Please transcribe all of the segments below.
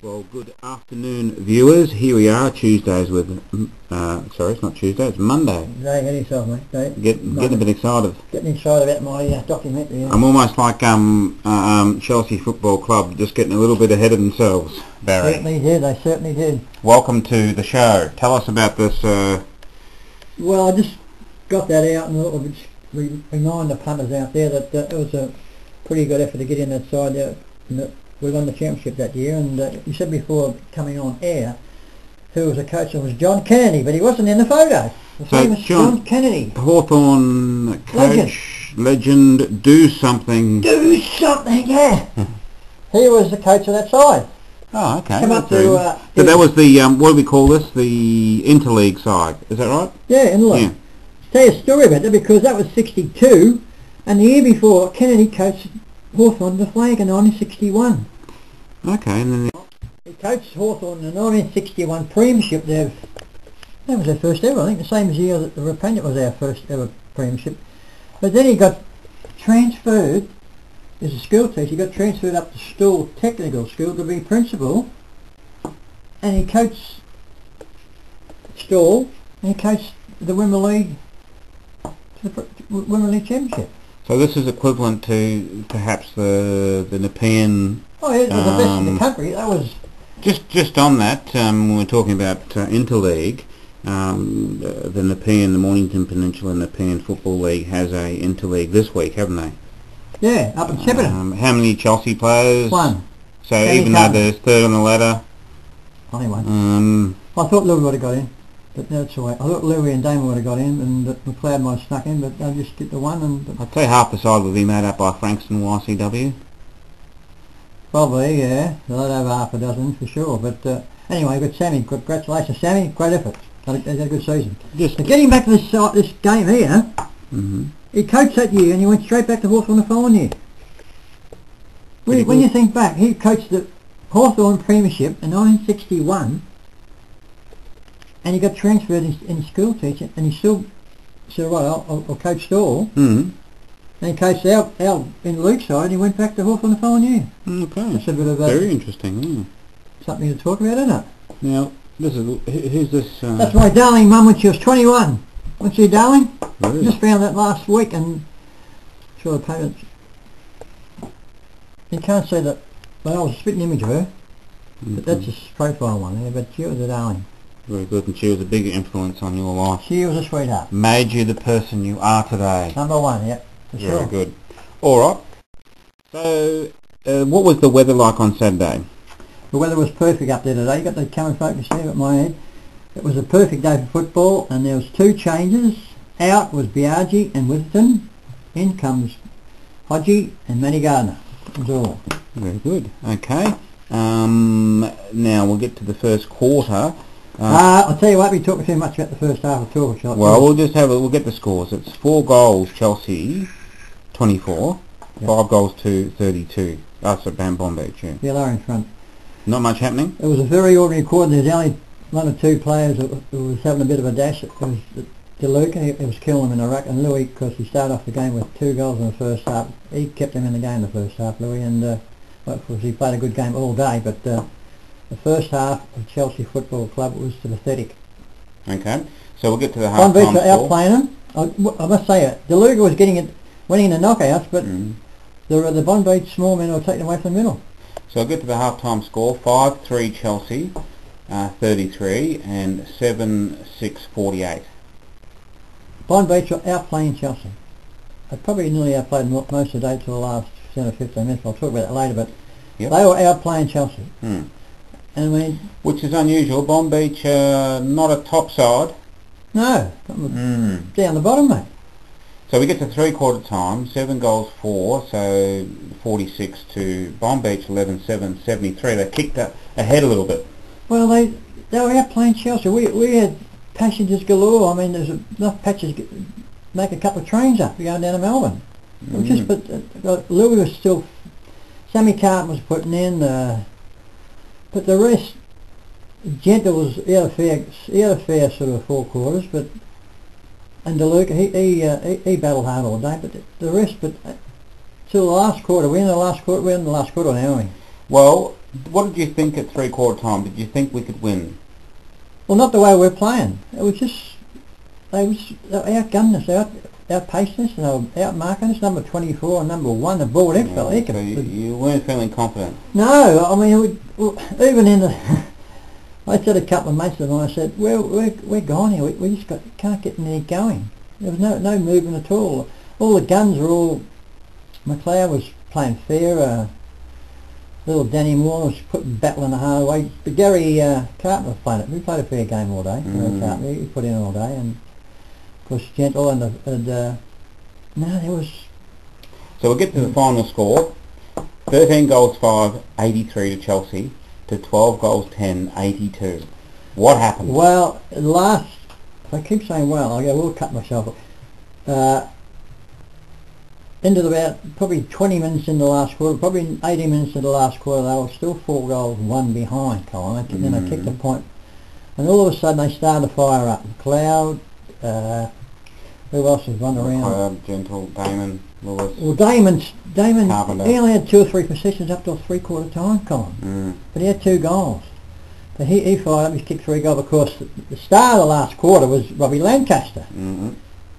Well, good afternoon, viewers. Here we are, Tuesdays with, sorry, it's not Tuesday, it's Monday. Don't get yourself, mate. Getting a bit excited. Getting excited about my documentary. Yeah. I'm almost like Chelsea Football Club, just getting a little bit ahead of themselves, Barry. They certainly did. Welcome to the show. Tell us about this. Well, I just got that out and thought we'd remind the punters out there that it was a pretty good effort to get in that side there. We won the championship that year, and you said before coming on air who was the coach. It was John Kennedy, but he wasn't in the photo. The famous John Kennedy. Hawthorn coach, legend, do something. Do something, yeah. He was the coach of that side. Oh, okay. Come up to, so that was the, what do we call this? The interleague side, is that right? Yeah, interleague. Yeah. Tell you a story about that, because that was 62, and the year before Kennedy coached Hawthorn the flag in 1961. Okay, and then he coached Hawthorn in the 1961 premiership. That was their first ever, I think, the same as the year that the Rapagna was our first ever premiership. But then he got transferred as a school teacher. He got transferred up to Stool Technical School to be principal, and he coached Stool, and he coached the Wimbledon League Championship. so this is equivalent to perhaps the Nepean. Oh, yeah, it was the best in the country. That was just on that. When we're talking about interleague, the Nepean, the Mornington Peninsula Nepean Football League has a interleague this week, haven't they? Yeah, up in Shepparton. How many Chelsea players? One. So even though there's third on the ladder. Only one. I thought Louis would have got in, but that's all right. I thought Louis and Damon would have got in, and McLeod might have snuck in, but they'll just get the one. And I'd say half the side would be made up by Frankston YCW. Probably, yeah. They'll have half a dozen for sure. But anyway, good Sammy. Congratulations, Sammy. Great effort. Had a good season. But getting back to this game here, he coached that year and he went straight back to Hawthorn the following year. When you think back, he coached the Hawthorn Premiership in 1961, and he got transferred in school teaching, and he still said, right, I'll coach Stoll. And he coached out in Luke's side, and he went back to Hawthorn the following year. Okay. That's a bit of very interesting. Yeah. Something to talk about, isn't it? Now, who's this? That's my darling mum when she was 21. What's your darling? Really? Just found that last week, and sure the parents. You can't see that. But I was a spitting image of her. But that's a profile one there. But she was a darling. Very good, and she was a big influence on your life. She was a sweetheart. Made you the person you are today. Number one, yep. Very good. All right. So, what was the weather like on Saturday? The weather was perfect up there today. You got the camera focus there at my head. It was a perfect day for football, and there was two changes. Out was Biaggi and Witherton. In comes Hodgie and Manny Gardner. That was all. Very good. Okay. Now we'll get to the first quarter. I'll tell you what, we talked too much about the first half of talk. Well, we'll get the scores. It's 4 goals Chelsea, 24. Yep. 5 goals to 32. That's at Bondi Beach, yeah. Yeah, they're in front. Not much happening? It was a very ordinary quarter. There's only one or two players who was having a bit of a dash. It was DeLuca, he was killing them in the ruck, and Louis, because he started off the game with 2 goals in the first half. He kept them in the game in the first half, Louis, and of course he played a good game all day, but the first half of Chelsea Football Club was pathetic. Okay, so we'll get to the half-time score. Bonbeach were outplaying them. I must say it. DeLuca was winning the knockouts, but the Bonbeach small men were taken away from the middle. So I'll get to the half-time score. 5-3 Chelsea, 33, and 7-6 48. Bonbeach were outplaying Chelsea. They probably nearly outplayed most of the day till the last 10 or 15 minutes. I'll talk about that later, but they were outplaying Chelsea. And which is unusual. Bonbeach, not a top side. No, down the bottom, mate. So we get to 3/4 time, 7 goals 4, so 46 to Bonbeach 11-7, 73. They kicked ahead a little bit. Well, they were outplaying Chelsea. We had passengers galore. I mean, there's enough passengers to make a couple of trains up going down to Melbourne. But Louis was still. Sammy Carton was putting in, but the rest. Gentle was he had a fair sort of 4 quarters, but and DeLuca he battled hard all day. But the rest, till the last quarter, we're in the last quarter now, aren't we? Well, What did you think at three-quarter time? Did you think we could win? Well, not the way we're playing. It was just they outgunned us, outpaced us, and they were outmarking us. Number 24 and number 1, the ball in fell. So you weren't feeling confident? No, I mean, even in the... I said a couple of mates of mine, I said, we're gone here. We just can't get anything going. There was no movement at all. All the guns were all... McLeod was playing fair. Little Danny Moore was battling the hard way. But Gary Carpenter was playing it. We played a fair game all day. Carpenter, he put in all day, and of course Gentle and no, there was... So we'll get to the final score. 13 goals 5, 83 to Chelsea, to 12 goals 10, 82. What happened? Well, last... If I keep saying well, I will cut myself. Into about probably 20 minutes in the last quarter, probably 80 minutes in the last quarter, they were still 4 goals 1 behind, Colin. Then they kicked a point, and all of a sudden they started to fire up. McLeod, who else was running around? McLeod, Gentle, Damon, Lewis. Well, Damon, Carpenter. he only had 2 or 3 possessions up till three-quarter time, Colin. But he had 2 goals. But he fired up, he kicked 3 goals. Of course, the star of the last quarter was Robbie Lancaster.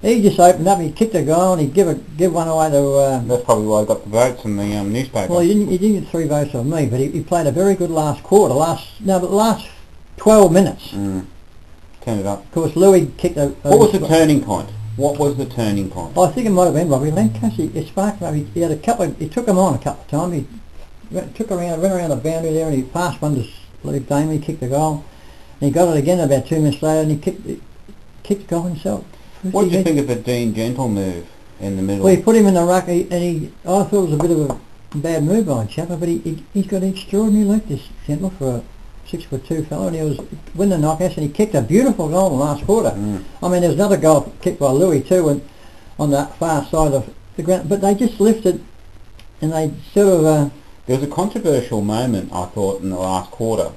He just opened up, he kicked a goal, and he'd give one away to... That's probably why I got the votes in the newspaper. Well, he didn't get 3 votes on me, but he played a very good last quarter. The last 12 minutes. Turned it up. Of course, Louis kicked a... What was the turning point? What was the turning point? I think it might have been Robbie Lancaster. It sparked him up. He had he took him on a couple of times. He ran around the boundary there, and he passed one to Louis Damon. He kicked the goal. And he got it again about 2 minutes later, and he kicked the goal himself. What did you think of the Dean Gentle move in the middle? Well, he put him in the ruck, I thought it was a bit of a bad move by Chapper, but he's got an extraordinary leg, this Gentle, for a 6'2" fellow, and he was winning the knockouts, and he kicked a beautiful goal in the last quarter. I mean, there's another goal kicked by Louis too, and on the far side of the ground, but they just lifted, and they sort of... There was a controversial moment, I thought, in the last quarter,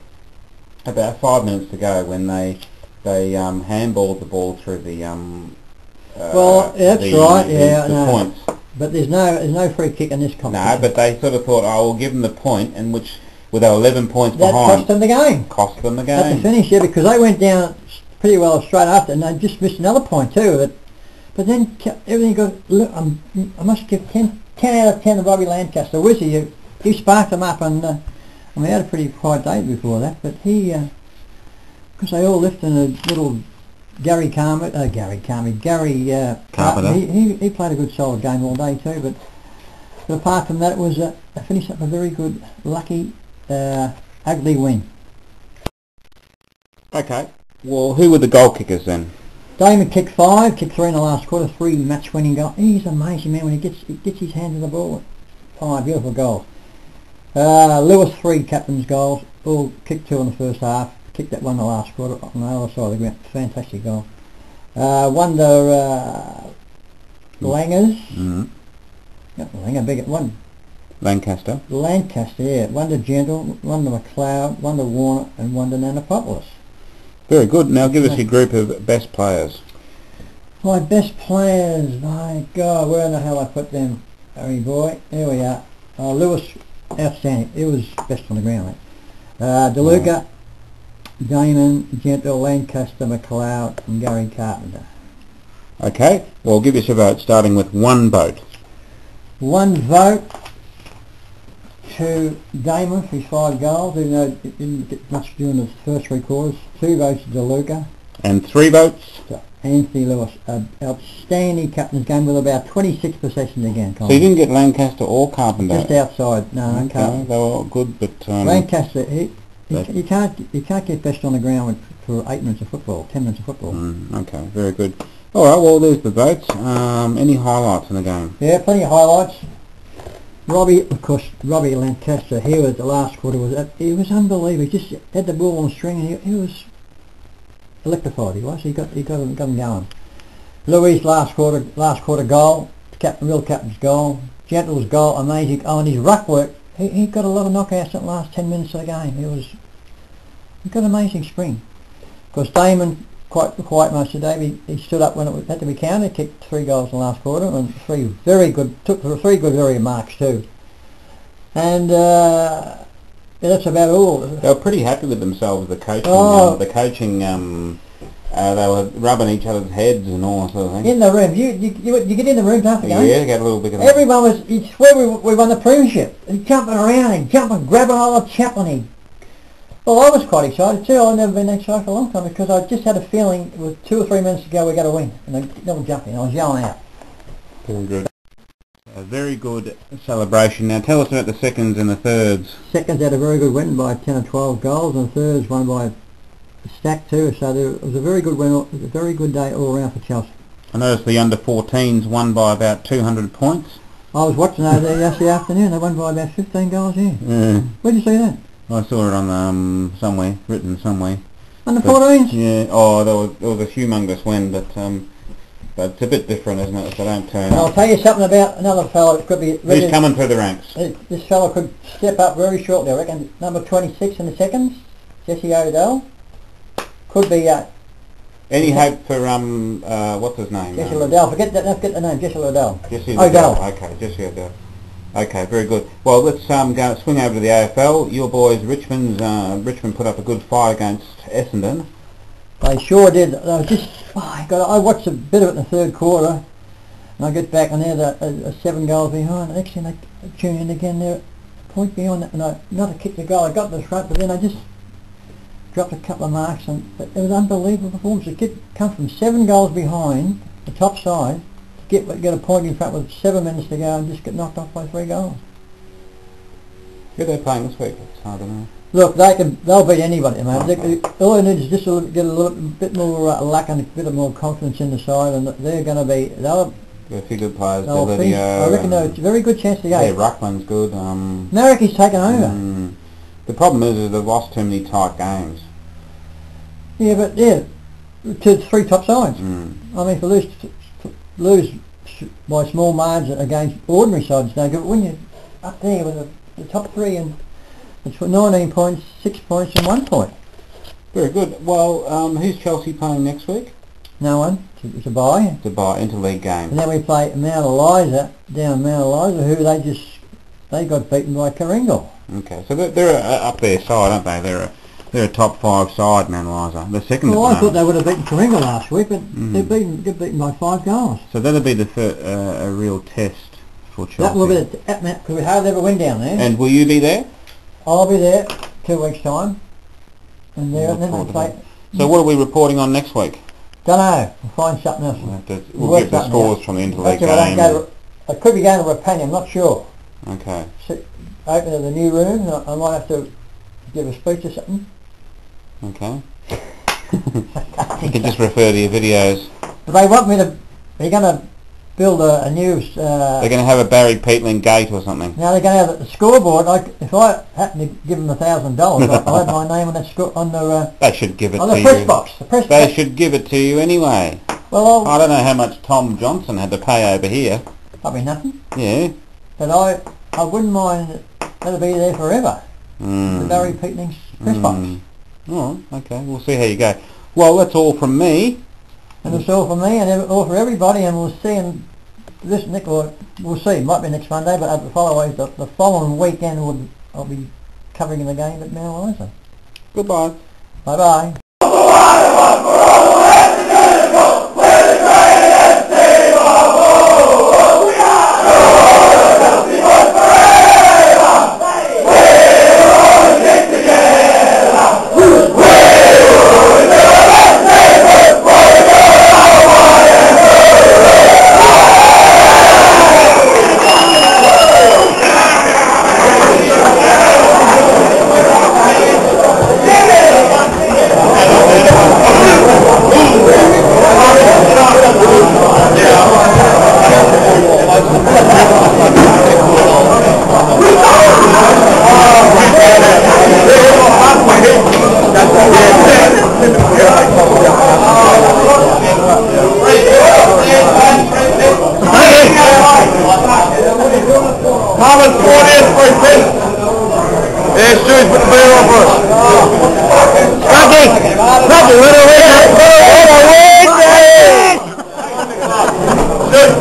about 5 minutes to go, when they handballed the ball through the well, that's right. The points. But there's no free kick in this competition. No, but they sort of thought, we'll give them the point, in which with our 11 points that behind, cost them the game. Cost them the game. At the finish, yeah, because they went down pretty well straight after, and they just missed another point too. But then everything got. Look, I must give 10 out of 10 to Robbie Lancaster. Wizzy, you sparked them up, and I mean, he had a pretty quiet day before that, but he. Because they all left in a little Gary Carpenter. He played a good solid game all day too, but apart from that, it was a finish up a very good, lucky, ugly win. Okay. Well, who were the goal kickers then? Damon kicked 5, kicked 3 in the last quarter, 3 match-winning goals. He's amazing, man, when he gets his hand on the ball. 5 beautiful goals. Lewis 3 captain's goals, all kicked 2 in the first half. Kicked that one in the last quarter on the other side of the ground. Fantastic goal. Langers. Not Langer, big one. Lancaster, yeah. One to Gentle, one to McLeod, one to Warner, and one to Nanopoulos. Very good. Now give us your group of best players. My best players, my God, where in the hell I put them, Harry boy? Here we are. Lewis, outstanding. He was best on the ground, mate. DeLuca, Damon, Gentle, Lancaster, McLeod, and Gary Carpenter. Okay, well, give us a vote, starting with 1 vote. 1 vote to Damon for his 5 goals, even though it didn't get much during the first 3 quarters. 2 votes to DeLuca. And 3 votes? To Anthony Lewis. Outstanding captain's game with about 26 possessions again. So you didn't get Lancaster or Carpenter? Just outside. No, okay, Carpenter. They were good, but... Lancaster, you can't get best on the ground for 8 minutes of football, 10 minutes of football. Okay, very good. All right, well, there's the votes. Any highlights in the game? Yeah, plenty of highlights. Robbie Lancaster, he was the last quarter, he was unbelievable. He just had the ball on the string, and he was electrified. He was. He got him going. Louis' last quarter goal, real captain's goal. Gentle's goal, amazing. Oh, and his ruck work. He got a lot of knockouts in the last 10 minutes of the game. He got an amazing spring. Of course, Damon, quite quiet most of the day. He stood up when it had to be counted, kicked 3 goals in the last quarter, and 3 very good, took 3 good area marks too. And that's about all. They were pretty happy with themselves, the coaching. Oh. The coaching, they were rubbing each other's heads and all that sort of thing. In the room, you get in the rooms after the game? Yeah, get a little bit of Everyone was, you swear we won the premiership. He's jumping around and jumping, grabbing Oliver Chaplin. Well, I was quite excited too. I've never been that excited for a long time because I just had a feeling with 2 or 3 minutes to go we're going to win. And they were jumping. I was yelling out. Very good. A very good celebration. Now tell us about the seconds and the thirds. Seconds had a very good win by 10 or 12 goals, and the thirds won by a stack too. So it was a very good win, a very good day all around for Chelsea. I noticed the under-14s won by about 200 points. I was watching over there yesterday afternoon. They won by about 15 goals. Yeah. Where'd you see that? I saw it on somewhere, written somewhere. Under 14s? Yeah. Oh, there was a humongous win, but it's a bit different, isn't it? If they don't turn I'll tell you something about another fellow that could be... Who's coming through the ranks? This fellow could step up very shortly, I reckon. Number 26 in the seconds, Jesse O'Dell. Could be... Any hope for, what's his name? Jesse O'Dell. Forget the name, Jesse O'Dell. Jesse O'Dell. Okay, Jesse O'Dell. Okay, very good. Well, let's swing over to the AFL. Your boys, Richmond put up a good fight against Essendon. They sure did. They were just... I watched a bit of it in the third quarter, and I get back and they're 7 goals behind. The next thing they tune in again, they're a point behind, and another kick to goal. I got to the front, but then I just dropped a couple of marks, and it was an unbelievable performance. The kid come from 7 goals behind, the top side, to get a point in front with 7 minutes to go and just get knocked off by 3 goals. Who are they playing this week? It's hard to know. Look, they'll beat anybody, mate. All they need is just get a little bit more luck and a bit more confidence in the side, and they're going to be... They're a few good players. I reckon it's a very good chance to go. Yeah, Ruckman's good. Marek is taken over. The problem is they've lost too many tight games. Yeah, but to 3 top sides. I mean, if you lose by small margins against ordinary sides, don't go. But when you're up there with the top 3 and it's 19 points, 6 points and 1 point. Very good. Well, who's Chelsea playing next week? No one. It's a bye. It's a bye, interleague game. And then we play Mount Eliza, down Mount Eliza, who they got beaten by Karingal. Okay, so they're up their side, aren't they? They're a top 5 side, Mount Eliza. They're second. Well, I thought they would have beaten Karingal last week, but get beaten by 5 goals. So that'll be a real test for Chelsea. That will be because we hardly ever win down there. And will you be there? I'll be there 2 weeks' time. And then they play. So what are we reporting on next week? Don't know. We'll find something else. We'll get the scores from the interleague game. I could be going to Rapani, I'm not sure. Okay. Open to the new room. I might have to give a speech or something. Okay. You can just refer to your videos. But they want me to... They're going to build a new... they're going to have a Barry Peatling gate or something. Now they're going to have the scoreboard. If I happen to give them $1,000, I'll have my name on that on the... they should give it on to the you. press box. They should give it to you anyway. Well, I don't know how much Tom Johnson had to pay over here. Probably nothing. Yeah. But I wouldn't mind. That'll be there forever. The Barry Peatling's press box. Oh, okay. We'll see how you go. Well, that's all from me. And it's all for me and all for everybody, and we'll see. And this we'll see. It might be next Monday, but the following weekend I'll be covering the game at Mount Eliza. Goodbye. Bye bye. Good.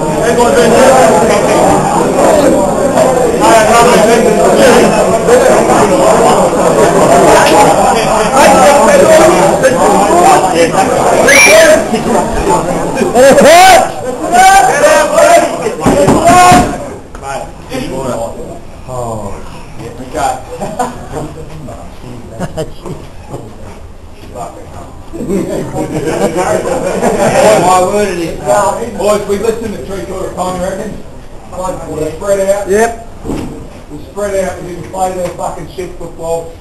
quarter. Oh, shit. Okay. My word it is. Boys, we listened to 3/4 time, you reckon? We spread out. Yep. We spread out, we didn't play their fucking shit football,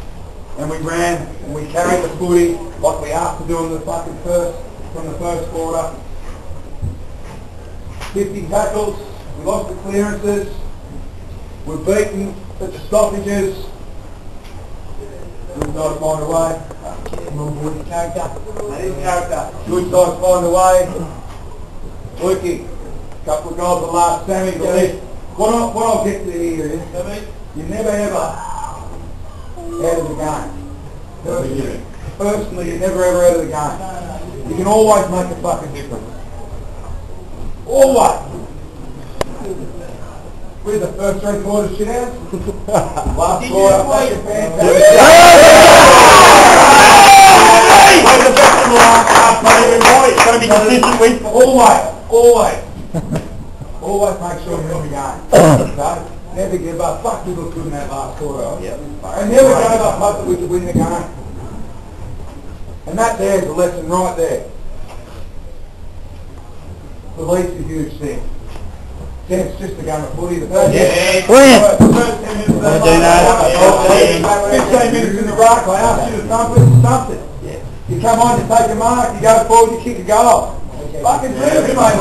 and we ran, and we carried the footy like we have to do in the fucking from the first quarter. 50 tackles, we lost the clearances, we're beaten at the stoppages. Good side find a way. Character. Good side find a way. Lukey, couple of goals at last. Sammy, what I'll get to here is, you never ever out of the game. Personally, you're never ever out of the game. You can always make a fucking difference. Always. We're the first 3 quarters shit out. Last quarter, fucking fantastic. It's going to be consistent with. Always make sure you're in the game. Okay? Never give up. Fuck, we looked good in that last quarter. Yep. And never gave up hope that we could win the game. And that there's a lesson right there. Belief's a huge thing. Then it's just a game of footy. The first 10 minutes of that 15 minutes in the ruck, I asked you to thump it, stumped it. You come on, you take a mark, you go forward, you kick a goal. Fucking dream, mate.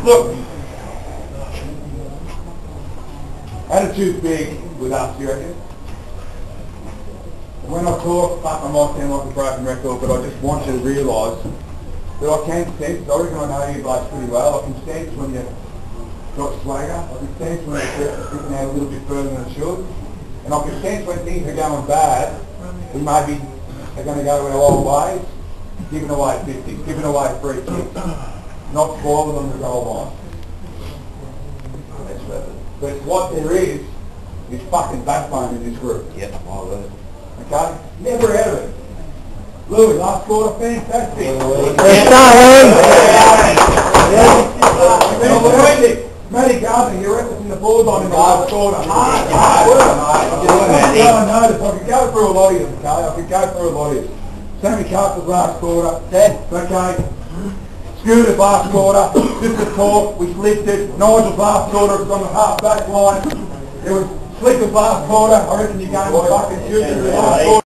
Look, attitude's big with us, you reckon? When I talk, fuck, I might sound like a broken record, but I just want you to realise that I can sense, I reckon I know you blokes pretty well, I can sense when you've got swagger, I can sense when you're sticking out a little bit further than it should, and I can sense when things are going bad, we maybe are going to go our old ways, giving away 50, giving away free kicks, not spoiling them the goal line. But what there is fucking backbone in this group. Yep, I will. Okay? Never out of it. Louis, last quarter, fantastic. Matty Gardner, you're referencing the ball on in the last quarter. Hard work. I could go through a lot of them, okay? I could go through a lot of them. Sammy Castle's last quarter. Okay? Scooter's last quarter. Just a talk. We lifted. Nigel's last quarter was on the half back line. It was Slicker's last quarter. I reckon you're going to fucking shoot in the last quarter.